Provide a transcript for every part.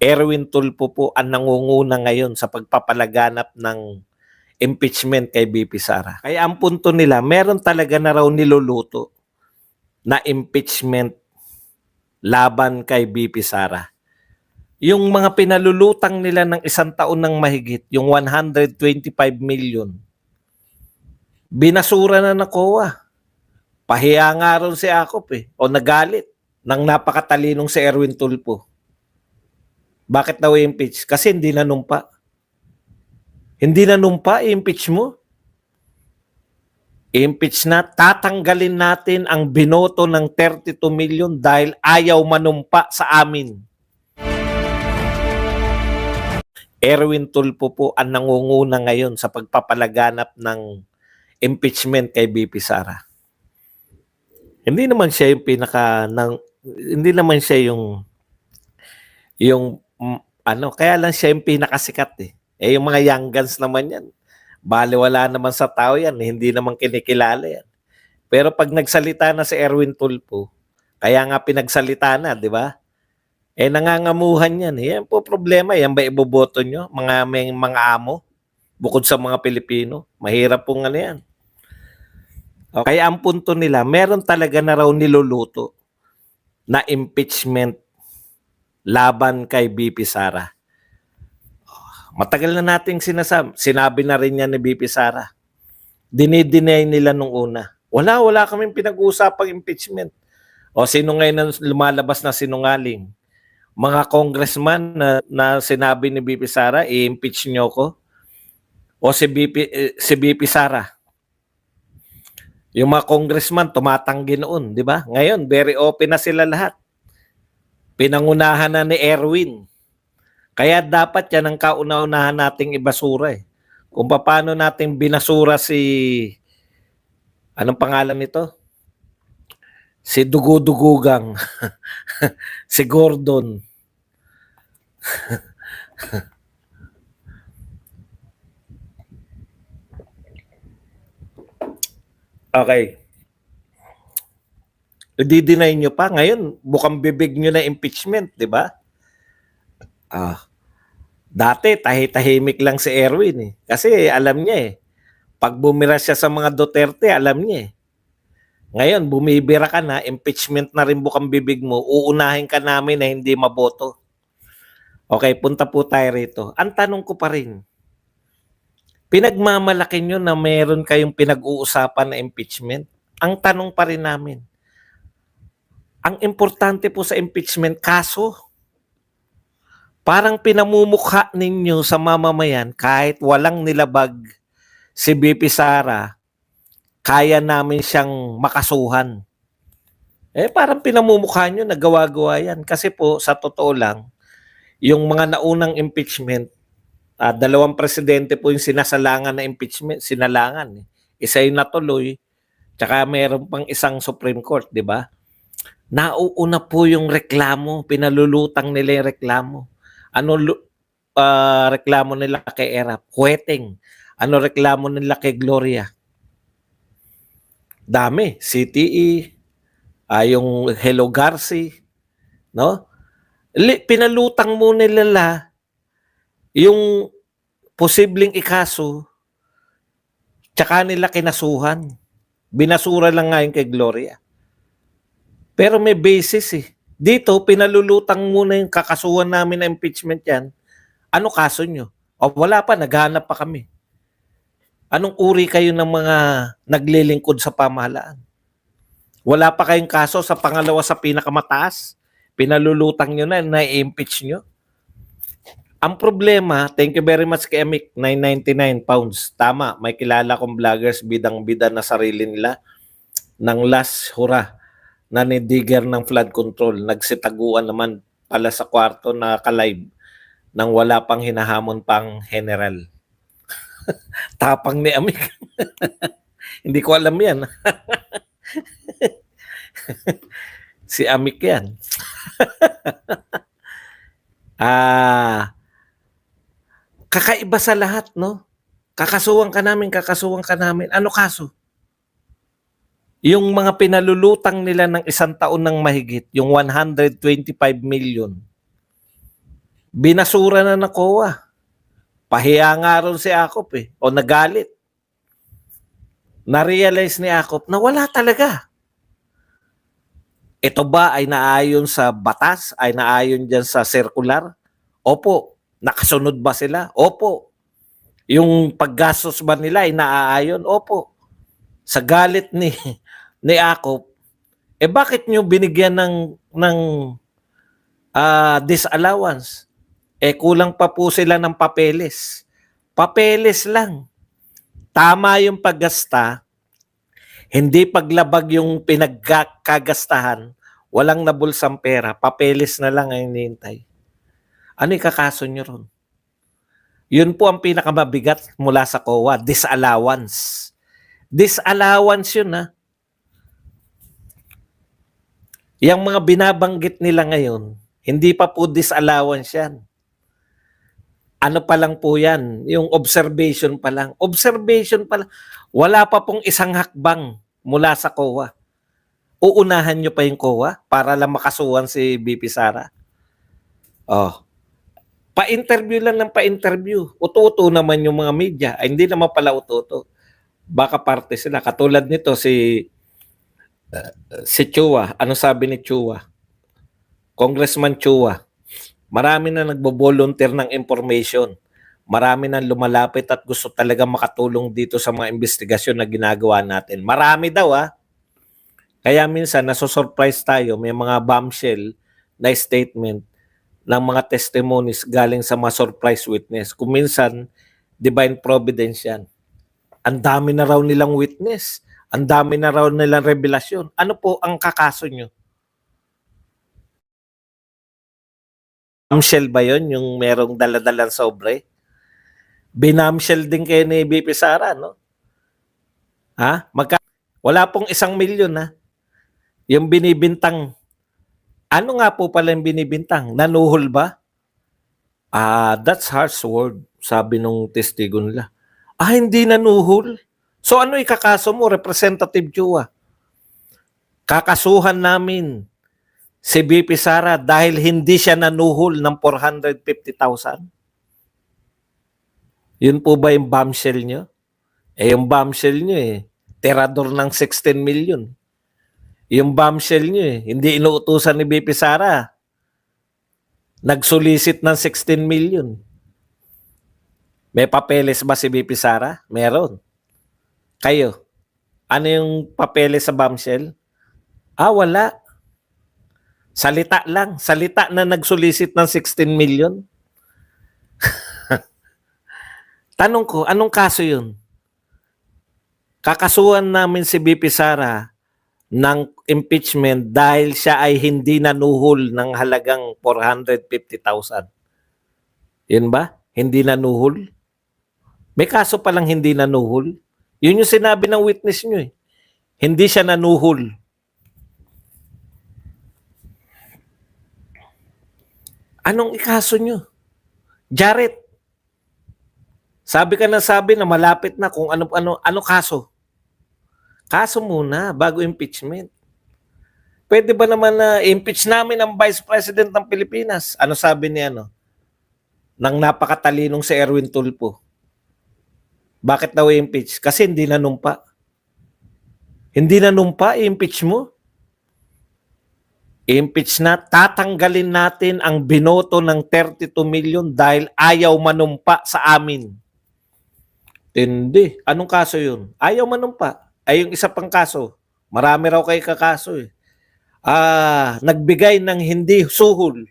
Erwin Tulfo po ang nangunguna ngayon sa pagpapalaganap ng impeachment kay BP Sara. Kaya ang punto nila, meron talaga na raw niluluto na impeachment laban kay BP Sara. Yung mga pinalulutang nila ng isang taon ng mahigit, yung 125 million, binasura na ng COA. Pahiya nga ron si Akop o nagalit ng napakatalinong si Erwin Tulfo. Bakit daw i-impeach? Kasi hindi nanumpa. Hindi nanumpa, i-impeach mo. I-impeach na, tatanggalin natin ang binoto ng 32 million dahil ayaw manumpa sa amin. Erwin Tulfo po ang nangunguna ngayon sa pagpapalaganap ng impeachment kay BP Sara. Hindi naman siya yung hindi naman siya yung kaya lang siya yung pinakasikat eh. Yung mga young guns naman yan. Baliwala naman sa tao yan, hindi naman kinikilala yan. Pero pag nagsalita na si Erwin Tulfo, kaya nga pinagsalita na, di ba? Nangangamuhan yan. Yan po problema. Yan ba iboboto nyo? Mga amo? Bukod sa mga Pilipino. Mahirap pong yan. Okay. Kaya ang punto nila, meron talaga na raw niluluto na impeachment laban kay BP Sara. Matagal na nating sinabi na rin yan ni BP Sara. Dinideny nila nung una. Wala kaming pinag-uusapang impeachment. O sino ngayon na lumalabas na sinungaling? Mga congressman na sinabi ni BP Sara, i-impeach nyo ko? O si BP Sara? Yung mga congressman tumatanggi noon, di ba? Ngayon, very open na sila lahat. Pinangunahan na ni Erwin. Kaya dapat yan ang kauna-unahan nating ibasura eh. Kung paano nating binasura anong pangalan nito? Si Dugudugugang. Si Gordon. Okay. I-deny nyo pa. Ngayon, bukang bibig nyo na impeachment, di ba? Dati, tahimik lang si Erwin eh. Kasi alam niya eh. Pag bumira siya sa mga Duterte, alam niya eh. Ngayon, bumibira ka na, impeachment na rin bukang bibig mo, uunahin ka namin na hindi maboto. Okay, punta po tayo rito. Ang tanong ko pa rin, pinagmamalaki nyo na meron kayong pinag-uusapan na impeachment? Ang tanong pa rin namin, ang importante po sa impeachment, kaso. Parang pinamumukha ninyo sa mamamayan kahit walang nilabag si BP Sara, kaya namin siyang makasuhan. Parang pinamumukha nyo na gawa-gawa yan. Kasi po, sa totoo lang, yung mga naunang impeachment, dalawang presidente po yung sinasalangan na impeachment, sinalangan. Isa yung natuloy, tsaka meron pang isang Supreme Court, di ba? Nauuna po yung reklamo, pinalulutang nila yung reklamo. Ano reklamo nila kay Erap? Kweteng. Ano reklamo nila kay Gloria? Dami. CTE, yung Hello Garci, no? Pinalutang mo nila yung posibleng ikaso, tsaka nila kinasuhan. Binasura lang nga yung kay Gloria. Pero may basis eh. Dito, pinalulutang muna yung kakasuhan namin na impeachment yan. Ano kaso nyo? O wala pa, naghanap pa kami. Anong uri kayo ng mga naglilingkod sa pamahalaan? Wala pa kayong kaso sa pangalawa sa pinakamataas? Pinalulutang nyo na i-impeach nyo? Ang problema, thank you very much kay Amik, 999 pounds. Tama, may kilala kong vloggers, bidang-bida na sarili nila ng last hura na ni-digger ng flood control. Nagsitaguan naman pala sa kwarto na ka-live nang wala pang hinahamon pang general. Tapang ni Amik. Hindi ko alam yan. Si Amik yan. Kakaiba sa lahat, no? Kakasuhan ka namin. Ano kaso? Yung mga pinalulutang nila ng isang taon ng mahigit, yung 125 million, Binasura na ng COA. Pahiya nga ron si Akop o nagalit. Na-realize ni Akop na wala talaga. Ito ba ay naayon sa batas? Ay naayon dyan sa circular? Opo. Nakasunod ba sila? Opo. Yung paggastos ba nila ay naaayon? Opo. Sa galit ni Akop, bakit nyo binigyan ng disallowance? Kulang pa po sila ng papeles. Papeles lang. Tama yung paggasta, hindi paglabag yung pinagkagastahan, walang nabulsang pera, papeles na lang ang hinihintay. Ano ikakaso nyo ron? Yun po ang pinakamabigat mula sa COA, disallowance. Disallowance yun ha. Yang mga binabanggit nila ngayon, hindi pa po disallowance yan. Ano pa lang po yan, yung observation pa lang. Observation pa lang. Wala pa pong isang hakbang mula sa COA. Uunahan nyo pa yung COA para lang makasuhan si BP Sara. Oh. Pa-interview lang ng pa-interview. Uto-uto naman yung mga media. Ay, hindi naman pala uto-uto. Baka parte sila. Katulad nito si Chua. Ano sabi ni Chua? Congressman Chua. Marami na nagbo-volunteer ng information. Marami na lumalapit at gusto talaga makatulong dito sa mga investigasyon na ginagawa natin. Marami daw Kaya minsan nasosurprise tayo, may mga bombshell na statement ng mga testimonies galing sa mga surprise witness. Kung minsan, divine providence yan. Ang dami na raw nilang witness. Ang dami na raw nilang revelasyon. Ano po ang kakaso nyo? Bombshell ba yun? Yung merong daladalang sobre? Binamshell din kayo ni BP Sara, no? Ha? Wala pong 1 milyon, ha? Yung binibintang. Ano nga po pala yung binibintang? Nanuhol ba? That's harsh word, sabi nung testigo nila. Hindi nanuhol. So ano ikakaso mo, Representative Chua? Kakasuhan namin si BP Sara dahil hindi siya nanuhol ng 450,000. Yun po ba yung bombshell nyo? Yung bombshell nyo tirador ng 16 million. Yung bombshell nyo hindi inuutusan ni BP Sara. Nagsolicit ng 16 million. May papeles ba si BP Sara? Meron. Kayo, ano yung papeles sa bombshell? Wala. Salita lang. Salita na nagsolicit ng 16 million. Tanong ko, anong kaso yun? Kakasuhan namin si BP Sara ng impeachment dahil siya ay hindi nanuhol ng halagang 450,000. Yun ba? Hindi nanuhol? May kaso palang hindi nanuhol. Yun yung sinabi ng witness nyo Hindi siya nanuhol. Anong ikaso nyo? Jared, sabi ka na malapit na kung ano kaso. Kaso muna bago impeachment. Pwede ba naman na impeach namin ang Vice President ng Pilipinas? Ano sabi ni ng napakatalinong si Erwin Tulfo? Bakit daw impeach? Kasi hindi nanumpa. Hindi nanumpa, i-impeach mo. I-impeach na, tatanggalin natin ang binoto ng 32 million dahil ayaw manumpa sa amin. Hindi. Anong kaso yun? Ayaw manumpa. Ay yung isa pang kaso. Marami raw kayo kakaso nagbigay ng hindi suhol.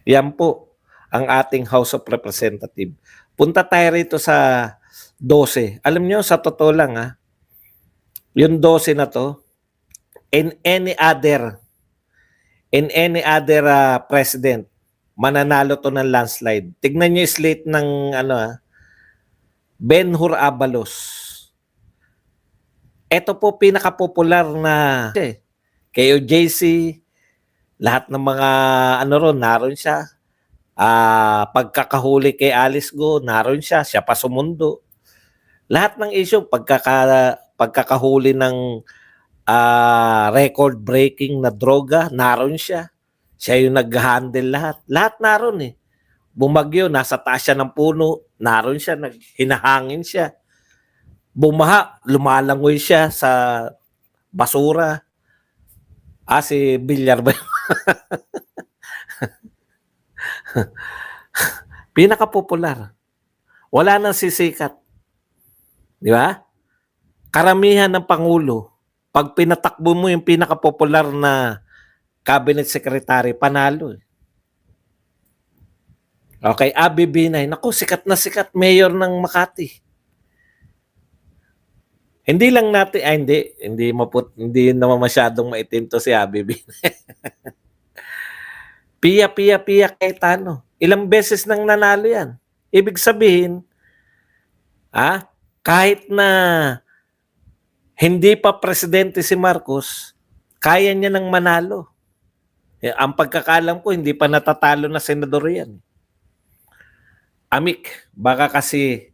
Yan po ang ating House of Representatives. Punta tayo rito sa 12. Alam nyo, sa totoo lang yung 12 na to, in any other president, mananalo to ng landslide. Tignan nyo yung slate ng Ben-Hur Abalos. Ito po pinaka-popular na KOJC, lahat ng mga naroon siya. Pagkakahuli kay Alice Go, naroon siya pa sumundo. Lahat ng issue, pagkakahuli ng record-breaking na droga, naroon siya. Siya yung nag-handle lahat. Lahat naroon eh. Bumagyo, nasa taas siya ng puno, naroon siya, hinahangin siya. Bumaha, lumalangoy siya sa basura. Si Villar ba? Pinaka-popular. Wala nang sisikat. Di ba? Karamihan ng Pangulo, pag pinatakbo mo yung pinaka-popular na cabinet secretary, panalo. Okay, Abby Binay. Naku, sikat na sikat, mayor ng Makati. Hindi lang natin, hindi naman masyadong maitim to si Abby Binay. Pia Cayetano. Ilang beses nang nanalo yan. Ibig sabihin, kahit na hindi pa presidente si Marcos, kaya niya nang manalo. Ang pagkakalam ko, hindi pa natatalo na senador yan. Amik, baka kasi